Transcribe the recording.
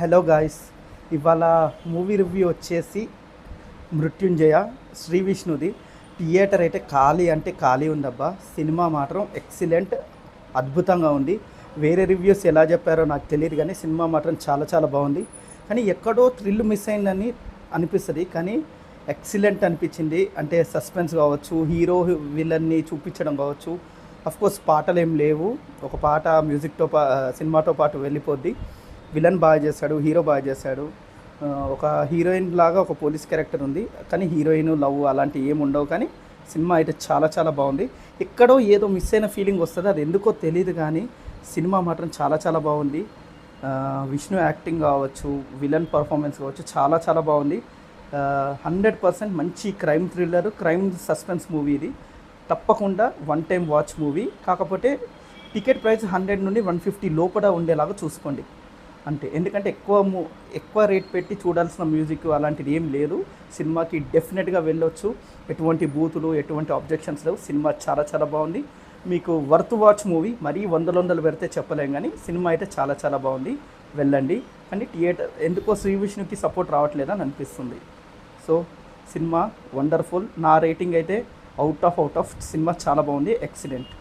Hello guys, ఇవాళ movie review వచ్చేసి మృత్యుంజయ Shri విష్ణుది. Theatre అయితే ఖాళీ అంటే ఖాళీ ఉందబ్బా. సినిమా మాత్రం ఎక్సలెంట్, అద్భుతంగా ఉంది. వేరే రివ్యూస్ ఎలా చెప్పారో నాకు తెలియదు, కానీ సినిమా మాత్రం చాలా చాలా బాగుంది. కానీ ఎక్కడో థ్రిల్ మిస్ అయిందని అనిపిస్తుంది, కానీ ఎక్సలెంట్ అనిపించింది. అంటే సస్పెన్స్ కావచ్చు, హీరో విలన్ని చూపించడం కావచ్చు. అఫ్కోర్స్ పాటలు ఏం లేవు, ఒక పాట మ్యూజిక్తో సినిమాతో పాటు వెళ్ళిపోద్ది. విలన్ బాగా చేశాడు, హీరో బాగా చేశాడు. ఒక హీరోయిన్ లాగా ఒక పోలీస్ క్యారెక్టర్ ఉంది, కానీ హీరోయిన్ లవ్ అలాంటివి ఏమి ఉండవు. కానీ సినిమా అయితే చాలా చాలా బాగుంది. ఎక్కడో ఏదో మిస్ అయిన ఫీలింగ్ వస్తుంది, అది ఎందుకో తెలియదు, కానీ సినిమా మాత్రం చాలా చాలా బాగుంది. విష్ణు యాక్టింగ్ కావచ్చు, విలన్ పర్ఫార్మెన్స్ కావచ్చు, చాలా చాలా బాగుంది. 100% మంచి crime thriller, crime suspense movie ఇది. తప్పకుండా వన్ టైం వాచ్ మూవీ. కాకపోతే టికెట్ ప్రైస్ 100 నుండి 150 లోపల ఉండేలాగా చూసుకోండి అంతే. ఎందుకంటే ఎక్కువ రేట్ పెట్టి చూడాల్సిన మ్యూజిక్ అలాంటిది ఏం లేదు. సినిమాకి డెఫినెట్గా వెళ్ళొచ్చు, ఎటువంటి బూతులు ఎటువంటి ఆబ్జెక్షన్స్ లేవు. సినిమా చాలా చాలా బాగుంది, మీకు వర్త్ వాచ్ మూవీ. మరీ వందలు పెడితే చెప్పలేం, కానీ సినిమా అయితే చాలా చాలా బాగుంది, వెళ్ళండి. కానీ థియేటర్ ఎందుకో శ్రీ విష్ణుకి సపోర్ట్ రావట్లేదని అనిపిస్తుంది. So cinema wonderful. నా రేటింగ్ అయితే అవుట్ ఆఫ్ సినిమా చాలా బాగుంది, ఎక్సలెంట్.